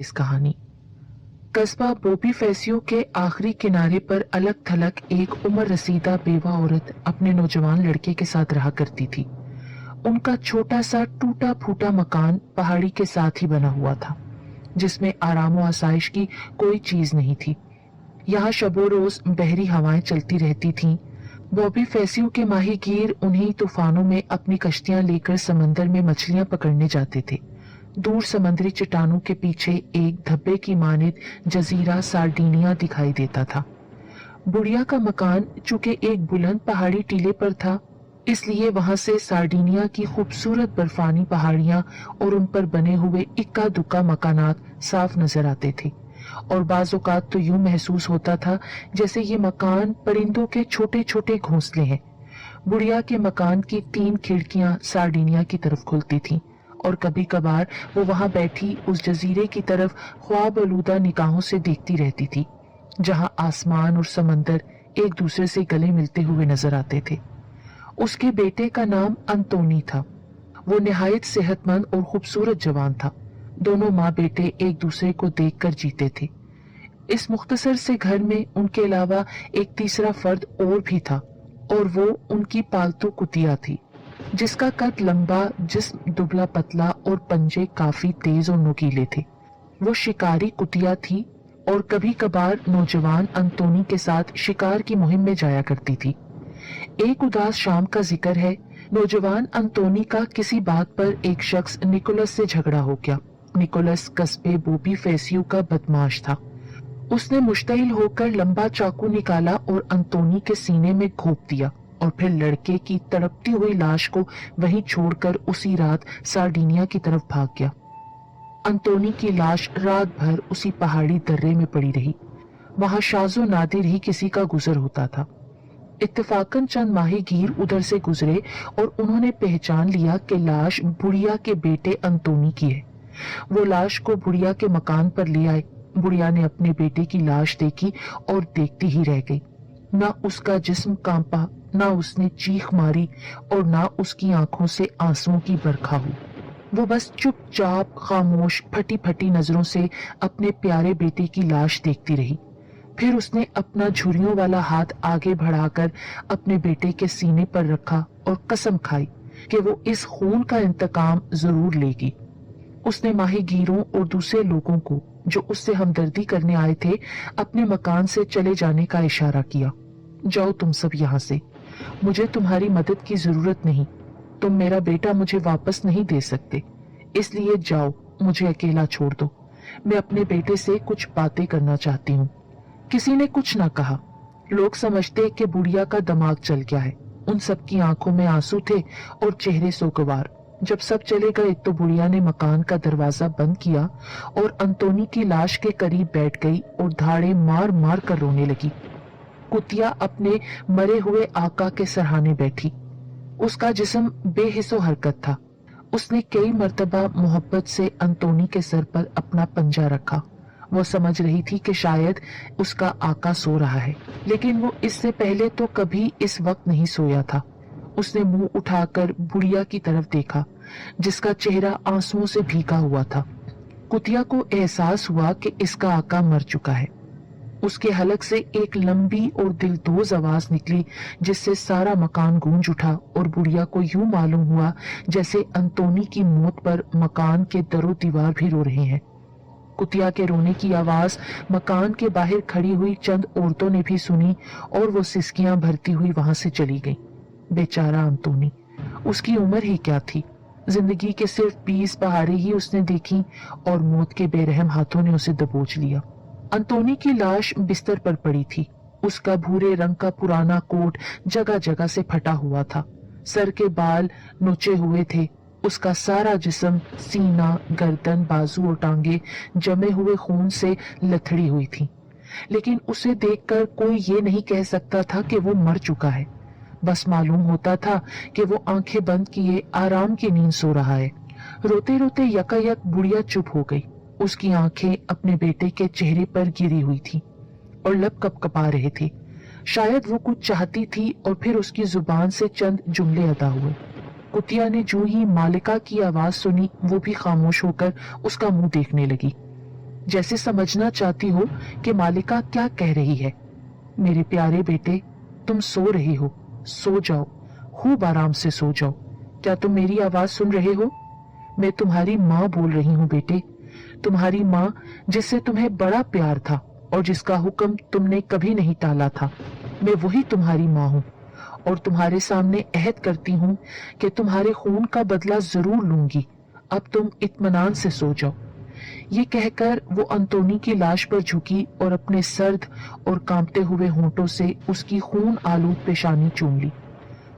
इस कहानी। कस्बा बोबी फैसियो के आखिरी किनारे पर अलग थलग एक उम्र रसीदा बेवा औरत अपने नौजवान लड़के के साथ रहा करती थी। उनका छोटा सा टूटा फूटा मकान पहाड़ी के साथ ही बना हुआ था, जिसमें आराम व आसाइश की कोई चीज नहीं थी। यहाँ शबो रोज बहरी हवाएं चलती रहती थीं। बॉबी फैसियो के माहीगीर उन्हीं तूफानों में अपनी कश्तियां लेकर समंदर में मछलियां पकड़ने जाते थे। दूर समुद्री चट्टानों के पीछे एक धब्बे की मानिद जजीरा सार्डिनिया दिखाई देता था। बुढ़िया का मकान चूंकि एक बुलंद पहाड़ी टीले पर था, इसलिए वहां से सार्डिनिया की खूबसूरत बर्फानी पहाड़ियां और उन पर बने हुए इक्का दुक्का मकानात साफ नजर आते थे। और बाज़ औक़ात तो यूं महसूस होता था जैसे ये मकान परिंदों के छोटे छोटे घोंसले हैं। बुढ़िया के मकान की 3 खिड़कियां सार्डिनिया की तरफ खुलती थीं और कभी कभार वो वहां बैठी उस जजीरे की तरफ ख्वाब आलूदा निगाहों से देखती रहती थी, जहां आसमान और समंदर एक दूसरे से गले मिलते हुए नजर आते थे। उसके बेटे का नाम अंतोनी था। वो निहायत सेहतमंद और खूबसूरत जवान था। दोनों माँ बेटे एक दूसरे को देखकर जीते थे। इस मुख्तसर से घर में उनके अलावा एक तीसरा फर्द और भी था, और वो उनकी पालतू कुतिया थी, जिसका कद लंबा, जिस्म दुबला पतला और पंजे काफी तेज और नुकीले थे। वो शिकारी कुतिया थी और कभी कभार नौजवान अंतोनी के साथ शिकार की मुहिम में जाया करती थी। एक उदास शाम का जिक्र है। नौजवान अंतोनी का किसी बात पर एक शख्स निकोलस से झगड़ा हो गया। निकोलस कस्बे बोबी फैसियो का बदमाश था। उसने मुश्तइल होकर लंबा चाकू निकाला और अंतोनी के सीने में घोंप दिया और फिर लड़के की तड़पती हुई लाश को वहीं छोड़कर उसी रात सार्डिनिया की तरफ भाग गया। अंतोनी की लाश रात भर उसी पहाड़ी दर्रे में पड़ी रही। वहां शाजो नादिर ही किसी का गुजर होता था। इत्तेफाकन चंद माहीगीर उधर से गुजरे और उन्होंने पहचान लिया कि लाश बुढ़िया के बेटे अंतोनी की है। वो लाश को बुढ़िया के मकान पर ले आए। बुढ़िया ने अपने बेटे की लाश देखी और देखती ही रह गई। ना उसका जिस्म कांपा, ना उसने चीख मारी और ना उसकी आंखों से आंसुओं की बरखा हुई। वो बस चुपचाप खामोश फटी फटी नजरों से अपने प्यारे बेटे की लाश देखती रही। फिर उसने अपना झुर्रियों वाला हाथ आगे बढ़ाकर अपने बेटे के सीने पर रखा और कसम खाई कि वो इस खून का इंतकाम जरूर लेगी। उसने माहीगीरों और दूसरे लोगों को जो उससे हमदर्दी करने आए थे अपने मकान से चले जाने का इशारा किया। जाओ तुम सब यहाँ से, मुझे तुम्हारी मदद की जरूरत नहीं। तुम मेरा बेटा मुझे वापस नहीं दे सकते, इसलिए जाओ, मुझे अकेला छोड़ दो। मैं अपने बेटे से कुछ बातें करना चाहती हूँ। किसी ने कुछ ना कहा। लोग समझते कि बुढ़िया का दिमाग चल गया है। उन सबकी आंखों में आंसू थे और चेहरे सोगवार। जब सब चले गए तो बुढ़िया ने मकान का दरवाजा बंद किया और अंतोनी की लाश के करीब बैठ गई और धाड़े मार मार कर रोने लगी। कुतिया अपने मरे हुए आका के सरहाने बैठी। उसका जिस्म बेहिस्सो हरकत था। उसने कई मर्तबा मोहब्बत से अंतोनी के सर पर अपना पंजा रखा। वो समझ रही थी कि शायद उसका आका सो रहा है, लेकिन वो इससे पहले तो कभी इस वक्त नहीं सोया था। उसने मुंह उठाकर बुढ़िया की तरफ देखा, जिसका चेहरा आंसुओं से भीगा हुआ था। कुतिया को एहसास हुआ कि इसका आका मर चुका है। उसके हलक से एक लंबी और दिलदोज आवाज निकली, जिससे सारा मकान गूंज उठा और बुढ़िया को यूं मालूम हुआ जैसे अंतोनी की मौत पर मकान के दरो दीवार भी रो रहे हैं। कुतिया के रोने की आवाज मकान के बाहर खड़ी हुई चंद औरतों ने भी सुनी और वो सिसकियां भरती हुई वहां से चली गई। बेचारा अंतोनी, उसकी उम्र ही क्या थी। जिंदगी के सिर्फ 20 बहारें ही उसने देखी और मौत के बेरहम हाथों ने उसे दबोच लिया। अंतोनी की लाश बिस्तर पर पड़ी थी। उसका भूरे रंग का पुराना कोट जगह जगह से फटा हुआ था। सर के बाल नोचे हुए थे। उसका सारा जिस्म, सीना, गर्दन, बाजू और टांगे जमे हुए खून से लथड़ी हुई थी। लेकिन उसे देखकर कोई ये नहीं कह सकता था कि वो मर चुका है। बस मालूम होता था कि वो आंखें बंद किए आराम की नींद सो रहा है। रोते रोते यकायक बुढ़िया चुप हो गई। उसकी आंखें अपने बेटे के चेहरे पर गिरी हुई थी और लब कपकपा रहे थे। शायद वो कुछ चाहती थी और फिर उसकी जुबान से चंद जुमले अदा हुए। कुतिया ने जो ही मालिका की आवाज सुनी, वो भी खामोश होकर उसका मुंह देखने लगी। जैसे समझना चाहती हो कि मालिका क्या कह रही है। मेरे प्यारे बेटे, तुम सो रहे हो, सो जाओ, खूब आराम से सो जाओ। क्या तुम मेरी आवाज सुन रहे हो? मैं तुम्हारी माँ बोल रही हूँ बेटे, तुम्हारी माँ जिससे तुम्हें बड़ा प्यार था और जिसका हुक्म तुमने कभी नहीं टाला था। मैं वही तुम्हारी माँ हूँ और तुम्हारे सामने अहद करती हूँ कि तुम्हारे खून का बदला जरूर लूंगी। अब तुम इत्मीनान से सो जाओ। ये कहकर वो अंतोनी की लाश पर झुकी और अपने सर्द और कांपते हुए होंठों से उसकी खून आलूद पेशानी चूम ली।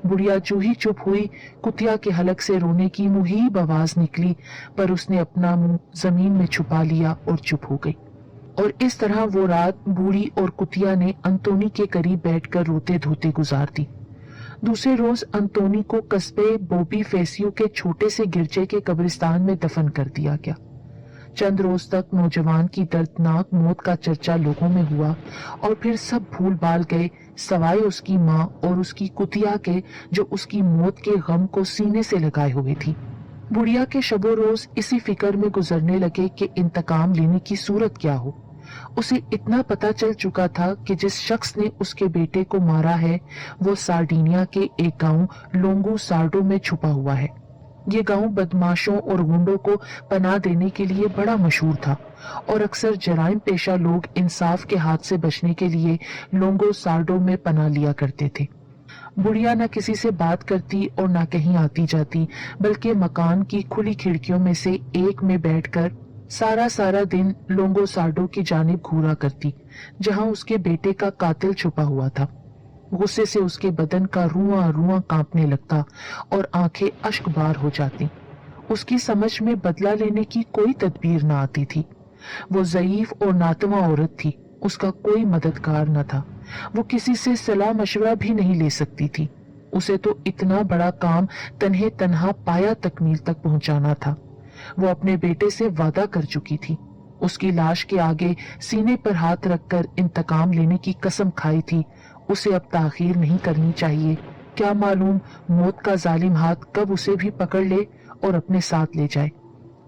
बुढ़िया जो ही चुप हुई, कुतिया के हलक से रोने की मुहीब आवाज निकली, पर उसने अपना मुंह जमीन में छुपा लिया और चुप हो गई। और इस तरह वो रात बूढ़ी और कुतिया ने अंतोनी के करीब बैठकर रोते धोते गुजार दी। दूसरे रोज अंतोनी को कस्बे बोबी फेसियो के छोटे से गिरजे के कब्रिस्तान में दफन कर दिया गया। चंद रोज तक नौजवान की दर्दनाक मौत का चर्चा लोगों में हुआ और फिर सब भूल भाल गए, सवाए उसकी माँ और उसकी कुतिया के, जो उसकी मौत के गम को सीने से लगाए हुए थी। बुढ़िया के शबो रोज इसी फिक्र में गुजरने लगे कि इंतकाम लेने की सूरत क्या हो। उसे इतना पता चल चुका था कि जिस शख्स ने उसके बेटे को मारा है वो सार्डिनिया के एक गांव लोंगो सार्डो में छुपा हुआ है। ये गांव बदमाशों और गुंडों को पनाह देने के लिए बड़ा मशहूर था और अक्सर जराइम पेशा लोग इंसाफ के हाथ से बचने के लिए लोंगो सार्डो में पनाह लिया करते थे। बुढ़िया न किसी से बात करती और न कहीं आती जाती, बल्कि मकान की खुली खिड़कियों में से एक में बैठकर सारा दिन लोंगो सार्डो की जानिब घूरा करती, जहां उसके बेटे का कातिल छुपा हुआ था। गुस्से से उसके बदन का रुआं रुआं कांपने लगता और आंखें अश्कबार हो जाती। उसकी समझ में बदला लेने की कोई तदबीर न आती थी। वो ज़ईफ और नातवा औरत थी, उसका कोई मददगार न था। वो किसी से सलाह मशवरा भी नहीं ले सकती थी। उसे तो इतना बड़ा काम तन्हे तन्हा पाया तकमील तक पहुंचाना था। वो अपने बेटे से वादा कर चुकी थी। उसकी लाश के आगे सीने पर हाथ रखकर इंतकाम लेने की कसम खाई थी। उसे अब ताखीर नहीं करनी चाहिए। क्या मालूम मौत का जालिम हाथ कब उसे भी पकड़ ले और अपने साथ ले जाए।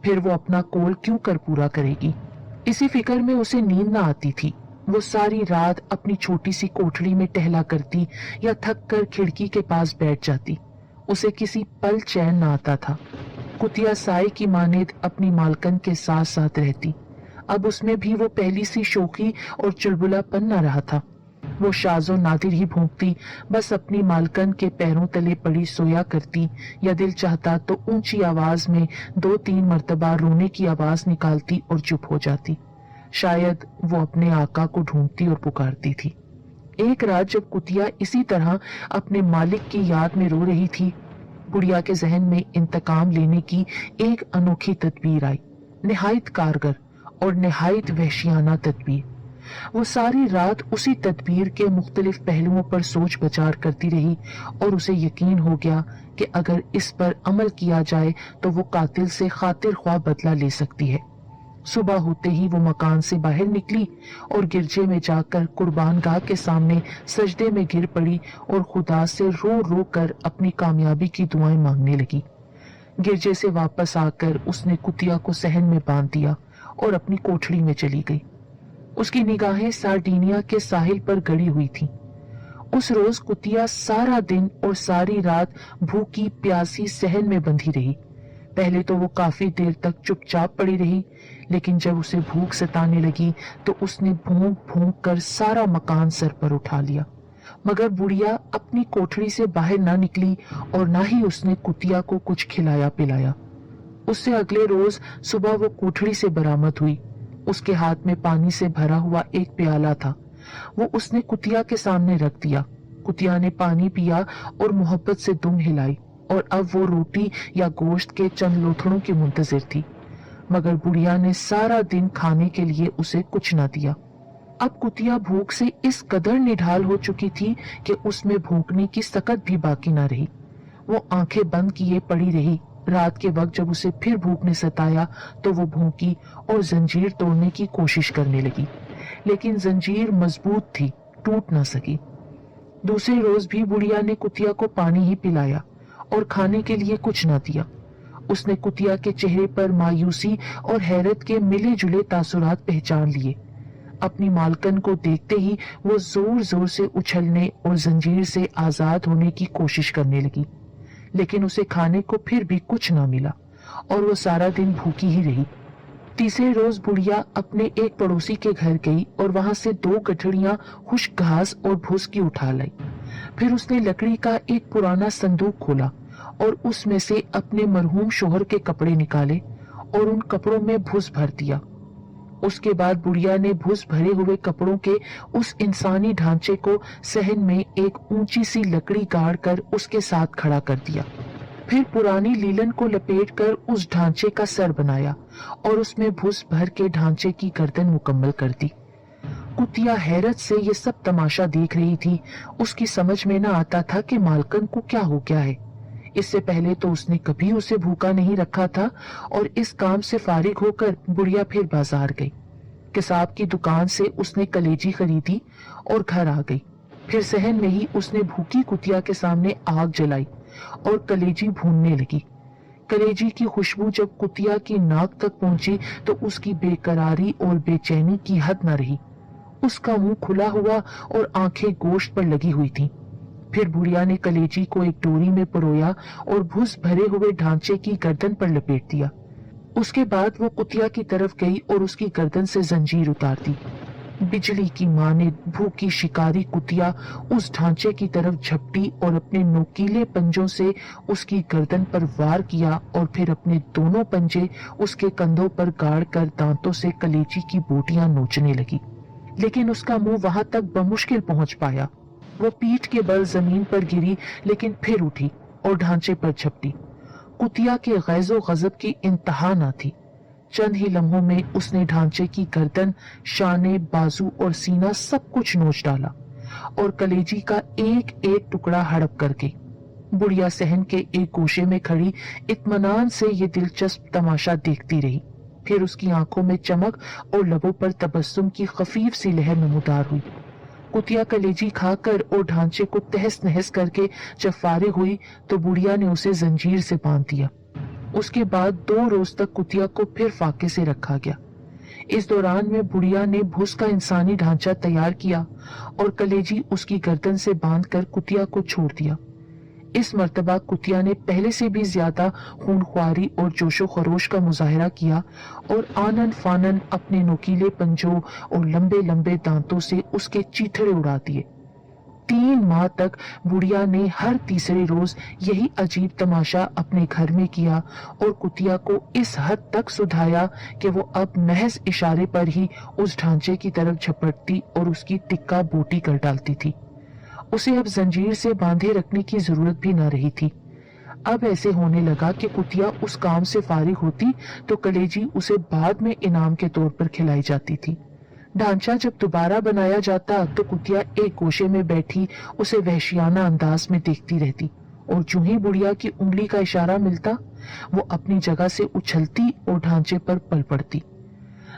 फिर वो अपना कोल क्यों कर पूरा करेगी। इसी फिक्र में उसे नींद न आती थी। वो सारी रात अपनी छोटी सी कोठड़ी में टहला करती या थक कर खिड़की के पास बैठ जाती। उसे किसी पल चैन न आता था। कुतिया साई की मानेद अपनी मालकन के साथ साथ रहती। अब उसमें भी वो पहली सी शोखी और चुलबुलापन न रहा था। वो शाजो नादिर ही भूखती, बस अपनी मालकन के पैरों तले पड़ी सोया करती, या दिल चाहता तो ऊंची आवाज में 2-3 मर्तबा रोने की आवाज निकालती और चुप हो जाती। शायद वो अपने आका को ढूंढती और पुकारती थी। एक रात जब कुतिया इसी तरह अपने मालिक की याद में रो रही थी, बुढ़िया के जहन में इंतकाम लेने की एक अनोखी तदबीर आई, निहायत कारगर और निहायत वहशियाना तदबीर। वो सारी रात उसी तदबीर के मुख्तलिफ पहलुओं पर सोच विचार करती रही और उसे यकीन हो गया कि अगर इस पर अमल किया जाए तो वो कातिल से खातिर ख्वाह बदला ले सकती है। सुबह होते ही वो मकान से बाहर निकली और गिरजे में जाकर कुर्बान गाह के सामने सजदे में गिर पड़ी और खुदा से रो रो कर अपनी कामयाबी की दुआएं मांगने लगी। गिरजे से वापस आकर उसने कुतिया को सहन में बांध दिया और अपनी कोठड़ी में चली गई। उसकी निगाहें सार्डिनिया के साहिल पर गड़ी हुई थीं। उस रोज कुतिया सारा दिन और सारी रात भूखी प्यासी सहन में बंधी रही। पहले तो वो काफी देर तक चुपचाप पड़ी रही, लेकिन जब उसे भूख सताने लगी तो उसने भूख भूख कर सारा मकान सर पर उठा लिया। मगर बुढ़िया अपनी कोठड़ी से बाहर ना निकली और ना ही उसने कुतिया को कुछ खिलाया पिलाया। उससे अगले रोज सुबह वो कोठड़ी से बरामद हुई। उसके हाथ में पानी से भरा हुआ एक प्याला था। वो उसने कुतिया के सामने रख दिया। कुतिया ने पानी पिया और मोहब्बत से दुम हिलाई और अब वो रोटी या गोश्त के चंद लोथड़ों की मुंतजिर थी। मगर बुढ़िया ने सारा दिन खाने के लिए उसे कुछ न दिया। अब कुतिया भूख से इस कदर निढाल हो चुकी थी कि उसमें भूखने की सकत भी बाकी न रही। वो आंखें बंद किए पड़ी रही। रात के वक्त जब उसे फिर भूख ने सताया तो वो भूखी और जंजीर तोड़ने की कोशिश करने लगी, लेकिन जंजीर मजबूत थी, टूट ना सकी। दूसरे रोज भी बुढ़िया ने कुतिया को पानी ही पिलाया और खाने के लिए कुछ ना दिया उसने कुतिया के चेहरे पर मायूसी और हैरत के मिले जुले तासुरात पहचान लिए। अपनी मालकन को देखते ही वो जोर जोर से उछलने और जंजीर से आजाद होने की कोशिश करने लगी, लेकिन उसे खाने को फिर भी कुछ ना मिला और वो सारा दिन भूखी ही रही। तीसरे रोज बुढ़िया अपने एक पड़ोसी के घर गई और वहां से 2 गठड़ियां खुश्क घास और भूस की उठा लाई। फिर उसने लकड़ी का एक पुराना संदूक खोला और उसमें से अपने मरहूम शोहर के कपड़े निकाले और उन कपड़ों में भूस भर दिया। उसके बाद बुढ़िया ने भूस भरे हुए कपड़ों के उस इंसानी ढांचे को सहन में एक ऊंची सी लकड़ी गाड़ कर उसके साथ खड़ा कर दिया। फिर पुरानी लीलन को लपेटकर उस ढांचे का सर बनाया और उसमें भूस भर के ढांचे की गर्दन मुकम्मल कर दी। कुतिया हैरत से ये सब तमाशा देख रही थी। उसकी समझ में न आता था कि मालकन को क्या हो गया है। इससे पहले तो उसने कभी उसे भूखा नहीं रखा था और इस काम से फारिग होकर बुढ़िया फिर बाजार गई। किसाब की दुकान से उसने कलेजी खरीदी और घर आ गई। फिर सहन में ही उसने भूखी कुतिया के सामने आग जलाई और कलेजी भूनने लगी। कलेजी की खुशबू जब कुतिया की नाक तक पहुंची तो उसकी बेकरारी और बेचैनी की हद न रही। उसका मुंह खुला हुआ और आंखें गोश्त पर लगी हुई थीं। फिर बुढ़िया ने कलेजी को एक डोरी में परोया और भूस भरे हुए ढांचे की गर्दन पर लपेट दिया। उसके बाद वो कुतिया की तरफ गई और उसकी गर्दन से जंजीर उतार दी। बिजली की माने भूखी शिकारी कुतिया उस ढांचे की तरफ झपटी और अपने नोकीले पंजों से उसकी गर्दन पर वार किया और फिर अपने दोनों पंजे उसके कंधों पर गाड़ कर दांतों से कलेजी की बोटियां नोचने लगी, लेकिन उसका मुंह वहां तक बमुश्किल पहुंच पाया। वो पीठ के बल जमीन पर गिरी, लेकिन फिर उठी और ढांचे पर झपटी। कुतिया के गैज़ो गजब की इंतहा न थी। चंद ही लम्हों में उसने ढांचे की गर्दन, शाने, बाजू और सीना सब कुछ नोच डाला और कलेजी का एक एक टुकड़ा हड़प कर गई। बुढ़िया सहन के एक गोशे में खड़ी इत्मीनान से ये दिलचस्प तमाशा देखती रही। फिर उसकी आंखों में चमक और लबों पर तबस्सुम की खफीफ सी लहर नमूदार हुई। कुतिया कलेजी खाकर और ढांचे को तहस नहस करके जब फारिग हुई तो बुढ़िया ने उसे जंजीर से बांध दिया। उसके बाद 2 रोज तक कुतिया को फिर फाके से रखा गया। इस दौरान में बुढ़िया ने भूस का इंसानी ढांचा तैयार किया और कलेजी उसकी गर्दन से बांधकर कुतिया को छोड़ दिया। इस मर्तबा कुतिया ने पहले से भी ज्यादा खूनख्वारी और जोशो खरोश का मुजाहरा किया और आनन फानन अपने नोकीले पंजों और लंबे लंबे दांतों से उसके चीथड़े उड़ा दिए। 3 माह तक बुढ़िया ने हर तीसरे रोज यही अजीब तमाशा अपने घर में किया और कुतिया को इस हद तक सुधाया कि वो अब महज इशारे पर ही उस ढांचे की तरफ झपटती और उसकी टिक्का बोटी कर डालती थी। उसे अब जंजीर से बांधे रखने की जरूरत भी न रही थी। अब ऐसे होने लगा कि कुतिया उस काम से फारिग होती तो कलेजी उसे बाद में इनाम के तौर पर खिलाई जाती थी। ढांचा जब दोबारा बनाया जाता तो कुतिया एक गोशे में बैठी उसे वहशियाना अंदाज में देखती रहती और जो ही बुढ़िया की उंगली का इशारा मिलता वो अपनी जगह से उछलती और ढांचे पर पल पड़ती।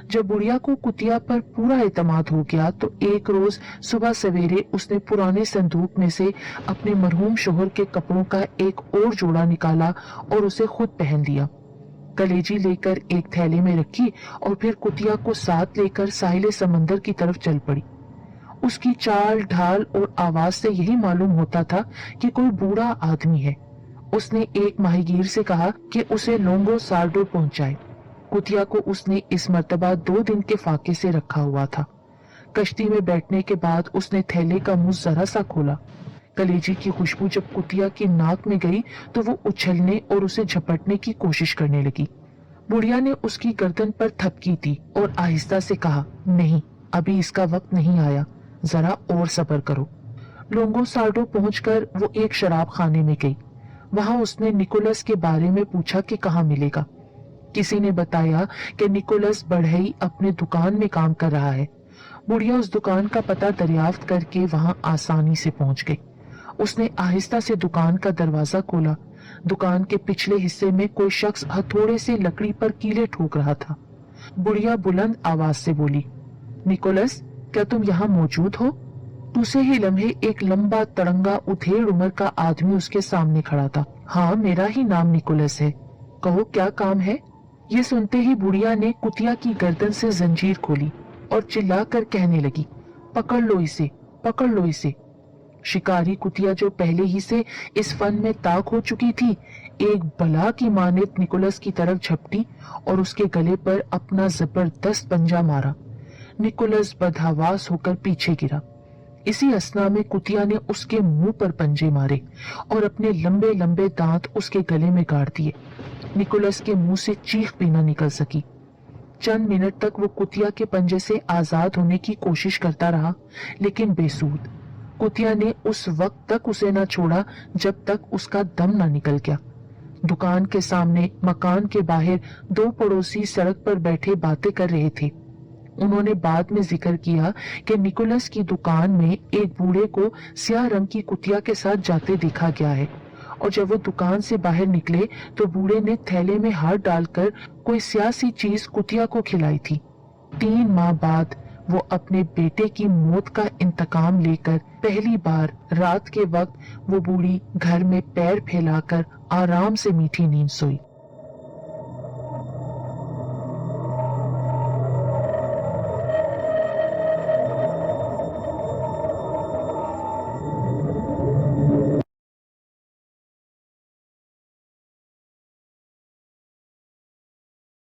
जब बुढ़िया को कुतिया पर पूरा एतमाद हो गया तो एक रोज सुबह सवेरे उसने पुराने संदूक में से अपने मरहूम शोहर के कपड़ों का एक और जोड़ा निकाला और उसे खुद पहन लिया। कलेजी लेकर एक थैले में रखी और फिर कुतिया को साथ लेकर साहिल समंदर की तरफ चल पड़ी। उसकी चाल ढाल और आवाज से यही मालूम होता था कि कोई बूढ़ा आदमी है। उसने एक माहीगीर से कहा कि उसे लोंगो सार्डो पहुंचाए। कुतिया को उसने इस मर्तबा 2 दिन के फाके से रखा हुआ था। कश्ती में बैठने के बाद उसने थैले का मुंह जरा सा खोला। कलेजी की खुशबू जब कुतिया की नाक में गई तो वो उछलने और उसे झपटने की कोशिश करने लगी। बुढ़िया ने उसकी गर्दन पर थपकी दी और आहिस्ता से कहा, नहीं, अभी इसका वक्त नहीं आया, जरा और सब्र करो। लोंगो सार्डो पहुंचकर वो एक शराब खाने में गई। वहां उसने निकोलस के बारे में पूछा कि कहाँ मिलेगा। किसी ने बताया कि निकोलस बढ़ई अपने दुकान में काम कर रहा है। बुढ़िया उस दुकान का पता दरियाफ्त करके वहां आसानी से पहुंच गई। उसने आहिस्ता से दुकान का दरवाजा खोला। दुकान के पिछले हिस्से में कोई शख्स हथौड़े से लकड़ी पर कीले ठोक रहा था। बुढ़िया बुलंद आवाज से बोली, निकोलस, क्या तुम यहाँ मौजूद हो? दूसरे ही लम्हे एक लंबा तड़ंगा उधेड़ उम्र का आदमी उसके सामने खड़ा था। हाँ, मेरा ही नाम निकोलस है। कहो क्या काम है? ये सुनते ही बुढ़िया ने कुतिया की गर्दन से जंजीर खोली और चिल्लाकर कहने लगी, पकड़ लो इसे, पकड़ लो इसे। शिकारी कुतिया जो पहले ही से इस फन में ताक हो चुकी थी, एक बला की मानित निकोलस की तरफ झपटी और उसके गले पर अपना जबरदस्त पंजा मारा। निकोलस बदहवास होकर पीछे गिरा। इसी असना में कुतिया ने उसके मुंह पर पंजे मारे और अपने लंबे लंबे दांत उसके गले में गाड़ दिए। निकोलस के मुंह से चीख भी न निकल सकी। चंद मिनट तक वो कुतिया के पंजे से आजाद होने की कोशिश करता रहा, लेकिन बेसूद। कुतिया ने उस वक्त तक उसे न छोड़ा जब तक उसका दम न निकल गया। दुकान के सामने मकान के बाहर दो पड़ोसी सड़क पर बैठे बातें कर रहे थे। उन्होंने बाद में जिक्र किया कि निकोलस की दुकान में एक बूढ़े को स्याह रंग की कुतिया के साथ जाते देखा गया है, और जब वो दुकान से बाहर निकले तो बूढ़े ने थैले में हाथ डालकर कोई स्याह सी चीज कुतिया को खिलाई थी। 3 माह बाद वो अपने बेटे की मौत का इंतकाम लेकर पहली बार रात के वक्त वो बूढ़ी घर में पैर फैलाकर आराम से मीठी नींद सोई।